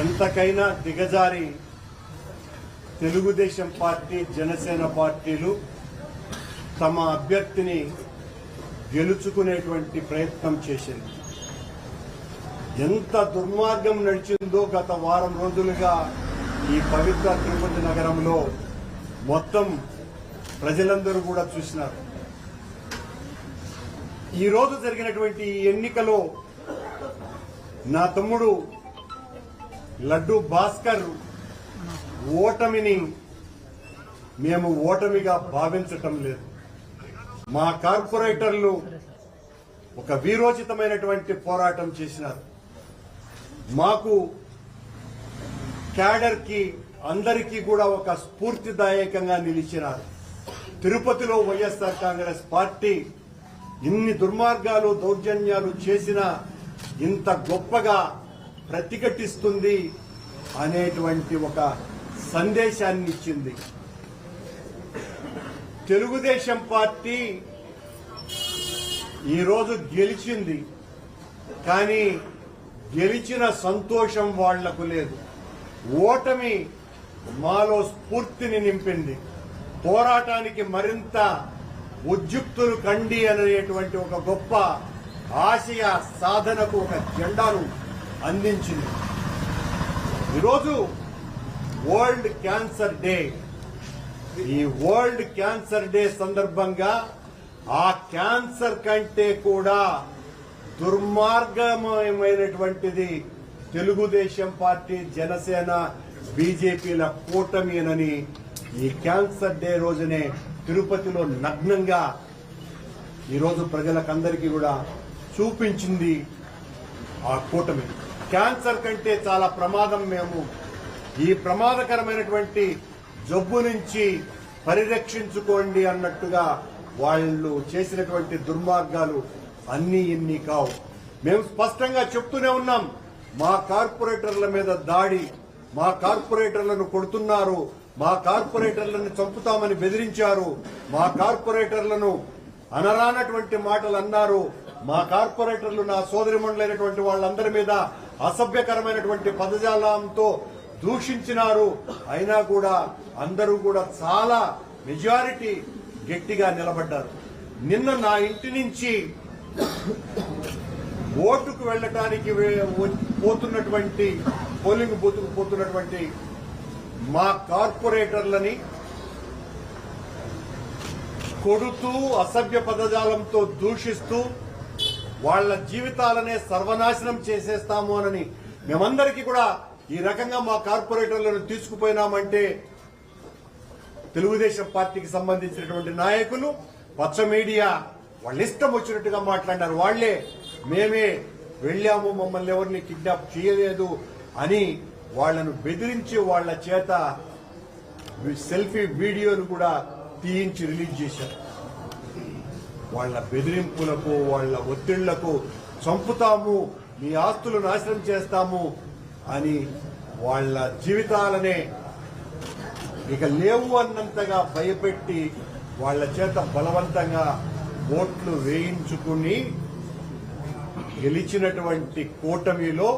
ఎంతకైనా దిగజారి తెలుగుదేశం పార్టీ జనసేన పార్టీలు తమ అభ్యర్థిని గెలుచుకునేటువంటి ప్రయత్నం చేసింది. ఎంత దుర్మార్గం నడిచిందో గత వారం రోజులుగా ఈ పవిత్ర తిరుపతి నగరంలో మొత్తం ప్రజలందరూ కూడా చూసినారు. ఈ రోజు జరిగినటువంటి ఈ ఎన్నికలో నా తమ్ముడు లడ్డు భాస్కర్ ఓటమిని మేము ఓటమిగా భావించటం లేదు. మా కార్పొరేటర్లు ఒక వీరోచితమైనటువంటి పోరాటం చేసినారు. మాకు క్యాడర్ కి అందరికీ కూడా ఒక స్ఫూర్తిదాయకంగా నిలిచినారు. తిరుపతిలో వైఎస్ఆర్ కాంగ్రెస్ పార్టీ ఇన్ని దుర్మార్గాలు దౌర్జన్యాలు చేసినా ఇంత గొప్పగా ప్రతిఘటిస్తుంది అనేటువంటి ఒక సందేశాన్ని ఇచ్చింది. తెలుగుదేశం పార్టీ ఈరోజు గెలిచింది, కానీ గెలిచిన సంతోషం వాళ్లకు లేదు. ఓటమి మాలో స్ఫూర్తిని నింపింది. పోరాటానికి మరింత ఉద్యుక్తులు కండి అనేటువంటి ఒక గొప్ప ఆశయ సాధనకు ఒక జెండాను అందించింది. ఈరోజు వరల్డ్ క్యాన్సర్ డే. ఈ వరల్డ్ క్యాన్సర్ డే సందర్భంగా ఆ క్యాన్సర్ కంటే కూడా దుర్మార్గమైనటువంటిది తెలుగుదేశం పార్టీ జనసేన బీజేపీల కూటమినని ఈ క్యాన్సర్ డే రోజునే తిరుపతిలో నగ్నంగా ఈరోజు ప్రజలకందరికీ కూడా చూపించింది ఆ కూటమి. క్యాన్సర్ కంటే చాలా ప్రమాదం. మేము ఈ ప్రమాదకరమైనటువంటి జబ్బు నుంచి పరిరక్షించుకోండి అన్నట్టుగా వాళ్ళు చేసినటువంటి దుర్మార్గాలు అన్నీ ఇన్ని కావు. మేము స్పష్టంగా చెప్తూనే ఉన్నాం. మా కార్పొరేటర్ల మీద దాడి, మా కార్పొరేటర్లను కొడుతున్నారు, మా కార్పొరేటర్లను చంపుతామని బెదిరించారు, మా కార్పొరేటర్లను అనరానటువంటి మాటలు అన్నారు, మా కార్పొరేటర్లు నా సోదరిమణులైనటువంటి వాళ్ళందరి మీద అసభ్యకరమైనటువంటి పదజాలంతో దూషించినారు. అయినా కూడా అందరూ కూడా చాలా మెజారిటీ గట్టిగా నిలబడ్డారు. నిన్న నా ఇంటి నుంచి ఓటుకు వెళ్లటానికి పోతున్నటువంటి పోలింగ్ బూత్కు పోతున్నటువంటి మా కార్పొరేటర్లని కొడుతూ అసభ్య పదజాలంతో దూషిస్తూ వాళ్ల జీవితాలనే సర్వనాశనం చేసేస్తాము అని మేమందరికీ కూడా ఈ రకంగా మా కార్పొరేటర్లను తీసుకుపోయినామంటే తెలుగుదేశం పార్టీకి సంబంధించినటువంటి నాయకులు పచ్చ మీడియా వాళ్ళ ఇష్టం వచ్చినట్టుగా మాట్లాడారు. వాళ్లే మేమే వెళ్లాము, మమ్మల్ని ఎవరిని కిడ్నాప్ చేయలేదు అని వాళ్లను బెదిరించి వాళ్ల చేత సెల్ఫీ వీడియోలు కూడా తీయించి రిలీజ్ చేశారు. వాళ్ల బెదిరింపులకు, వాళ్ల ఒత్తిళ్లకు చంపుతాము, మీ ఆస్తులు నాశనం చేస్తాము అని వాళ్ల జీవితాలనే ఇక లేవు అన్నంతగా భయపెట్టి వాళ్ల చేత బలవంతంగా ఓట్లు వేయించుకుని గెలిచినటువంటి కూటమిలో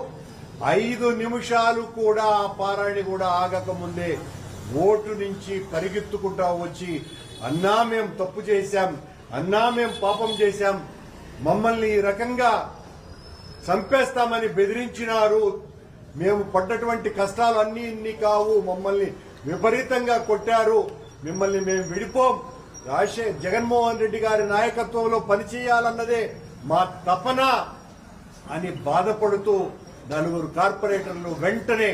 5 నిమిషాలు కూడా ఆ పారాయణ కూడా ఆగకముందే ఓటు నుంచి పరిగెత్తుకుంటా వచ్చి అన్నా మేం తప్పు చేశాం, అన్నా మేం పాపం చేశాం, మమ్మల్ని ఈ రకంగా చంపేస్తామని బెదిరించినారు, మేము పడ్డటువంటి కష్టాలు అన్నీ ఇన్ని కావు, మమ్మల్ని విపరీతంగా కొట్టారు, మిమ్మల్ని మేము విడిపోం, జగన్మోహన్ రెడ్డి గారి నాయకత్వంలో పనిచేయాలన్నదే మా తపన అని బాధపడుతూ 4 కార్పొరేటర్లు వెంటనే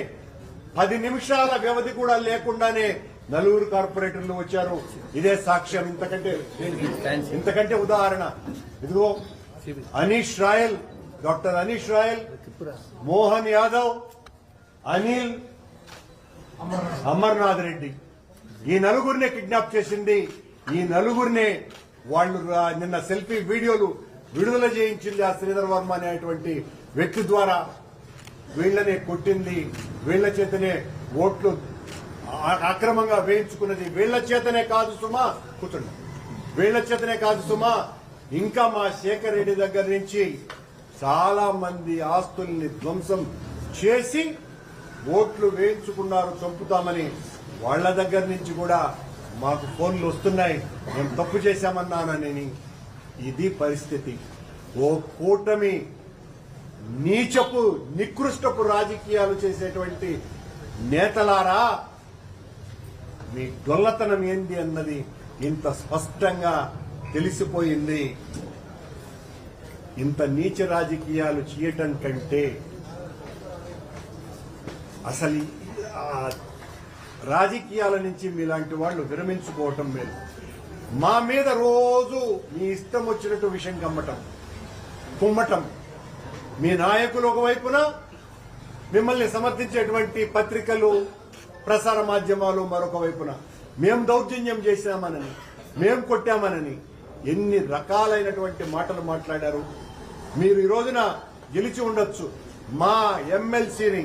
10 నిమిషాల వ్యవధి కూడా లేకుండానే 4 కార్పొరేటర్లు వచ్చారు. ఇదే సాక్ష్యం. ఇంతకంటే ఉదాహరణ ఇదిగో Anish royal, doctor Anish royal, Mohan Yadav, Anil, Amarnath Reddy, ఈ 4గురినే కిడ్నాప్ చేసింది. ఈ 4గురినే వాళ్ళు నిన్న సెల్ఫీ వీడియోలు విడుదల చేయించింది ఆ శ్రీధర్ వర్మ అనేటువంటి వ్యక్తి ద్వారా. వీళ్లనే కొట్టింది, వీళ్ల చేతనే ఓట్లు అక్రమంగా వేయించుకున్నది వీళ్ల చేతనే కాదు సుమా, కూర్చోండి, వీళ్ల చేతనే కాదు సుమా, ఇంకా మా శేఖర్ రెడ్డి దగ్గర నుంచి చాలా మంది ఆస్తుల్ని ధ్వంసం చేసి ఓట్లు వేయించుకున్నారు చంపుతామని వాళ్ళ దగ్గర నుంచి కూడా మాకు ఫోన్లు వస్తున్నాయి, మేము తప్పు చేశామన్నానని. ఇది పరిస్థితి. ఓ కూటమి నీచపు నికృష్టపు రాజకీయాలు చేసేటువంటి నేతలారా, మీ డొల్లతనం ఏంది అన్నది ఇంత స్పష్టంగా తెలిసిపోయింది. ఇంత నీచ రాజకీయాలు చేయటం కంటే అసలు రాజకీయాల నుంచి మీలాంటి వాళ్ళు విరమించుకోవటం మేలు. మా మీద రోజు మీ ఇష్టం వచ్చినట్టు విషయం కుమ్మటం, మీ నాయకులు ఒకవైపున, మిమ్మల్ని సమర్థించేటువంటి పత్రికలు ప్రసార మాధ్యమాలు మరొక వైపున, మేం దౌర్జన్యం చేశామనని, మేం కొట్టామనని ఎన్ని రకాలైనటువంటి మాటలు మాట్లాడారు. మీరు ఈ రోజున గెలిచి ఉండొచ్చు. మా ఎమ్మెల్సీని,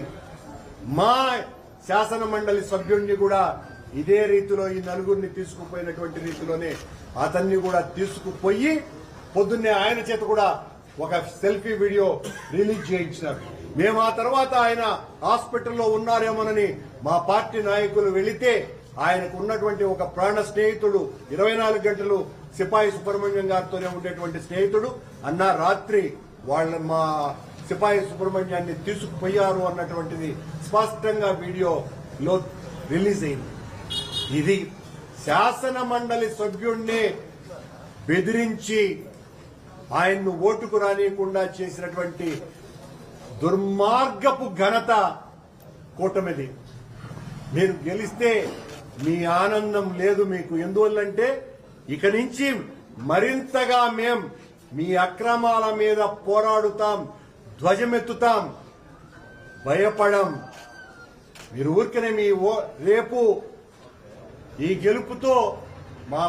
మా శాసన మండలి సభ్యుడిని కూడా ఇదే రీతిలో ఈ నలుగురిని తీసుకుపోయినటువంటి రీతిలోనే అతన్ని కూడా తీసుకుపోయి పొద్దున్నే ఆయన చేత కూడా ఒక సెల్ఫీ వీడియో రిలీజ్ చేయించినారు. మేము ఆ తర్వాత ఆయన హాస్పిటల్లో ఉన్నారేమోనని మా పార్టీ నాయకులు వెళితే ఆయనకు ఉన్నటువంటి ఒక ప్రాణ స్నేహితుడు, 24 గంటలు సిపాయి సుబ్రహ్మణ్యం గారితోనే ఉండేటువంటి స్నేహితుడు అన్న రాత్రి మా సిపాయి సుబ్రహ్మణ్యాన్ని తీసుకుపోయారు అన్నటువంటిది స్పష్టంగా వీడియోలో రిలీజ్ అయింది. ఇది శాసన మండలి సభ్యుణ్ణి బెదిరించి ఆయన్ను ఓటుకు రానియకుండా చేసినటువంటి దుర్మార్గపు ఘనత కూటమిది. మీరు గెలిస్తే మీ ఆనందం లేదు మీకు. ఎందువల్లంటే ఇక నుంచి మరింతగా మేం మీ అక్రమాల మీద పోరాడుతాం, ధ్వజమెత్తుతాం, భయపడం. మీరు ఊరికనే రేపు ఈ గెలుపుతో మా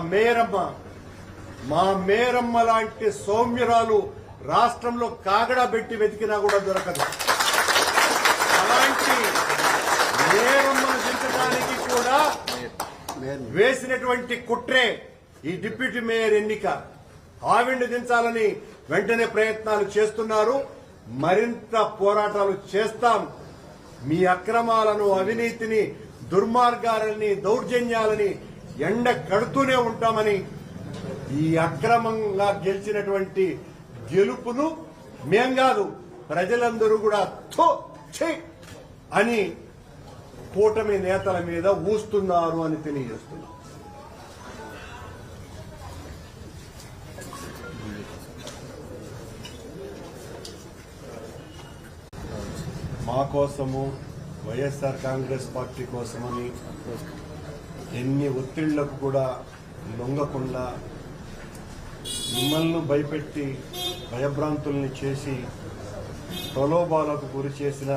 మేరమ్మ లాంటి సౌమ్యురాలు రాష్ట్రంలో కాగడా పెట్టి వెతికినా కూడా దొరకదు. అలాంటి మేరమ్మను దించడానికి కూడా వేసినటువంటి కుట్రే ఈ డిప్యూటీ మేయర్ ఎన్నిక. ఆవిడ్ని దించాలని వెంటనే ప్రయత్నాలు చేస్తున్నారు. మరింత పోరాటాలు చేస్తాం. మీ అక్రమాలను, అవినీతిని, దుర్మార్గాలని, దౌర్జన్యాలని ఎండ కడుతూనే ఉంటామని, ఈ అక్రమంగా గెలిచినటువంటి గెలుపును మేం కాదు ప్రజలందరూ కూడా అని కూటమి నేతల మీద ఊస్తున్నారు అని తెలియజేస్తున్నారు. మా కోసము, వైఎస్ఆర్ కాంగ్రెస్ పార్టీ కోసమని ఎన్ని ఒత్తిళ్లకు కూడా లొంగకుండా మిమ్మల్ని భయపెట్టి భయభ్రాంతుల్ని చేసి ప్రలోభాలకు గురి చేసిన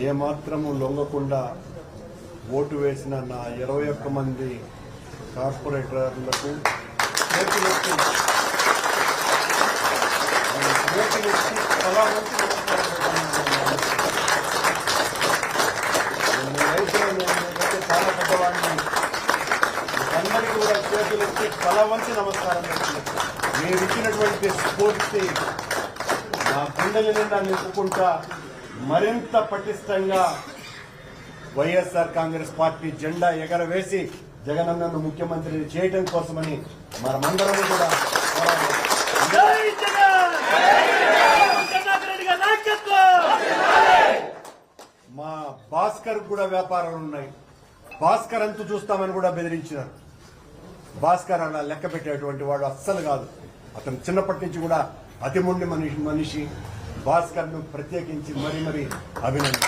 ఏమాత్రము లొంగకుండా ఓటు వేసిన నా 21 మంది కార్పొరేటర్లకు చాలా పెద్దవాడిని, అందరికీ కూడా చేతులెత్తి తల వంచి నమస్కారం చేస్తున్నాను. మీరు ఇచ్చినటువంటి స్ఫూర్తి నా గుండెల నిండా నింపుకుంటా మరింత పటిష్టంగా వైఎస్ఆర్ కాంగ్రెస్ పార్టీ జెండా ఎగరవేసి జగనన్నను ముఖ్యమంత్రిని చేయడం కోసమని మనమందరం కూడా మా భాస్కర్ కూడా వ్యాపారాలు ఉన్నాయి. భాస్కర్ అంతు చూస్తామని కూడా బెదిరించినారు. భాస్కర్ అలా లెక్క పెట్టేటువంటి వాడు అస్సలు కాదు. అతను చిన్నప్పటి నుంచి కూడా అతి మొండి మనిషి. భాస్కర్ ను ప్రత్యేకించి మరీ అభినందన.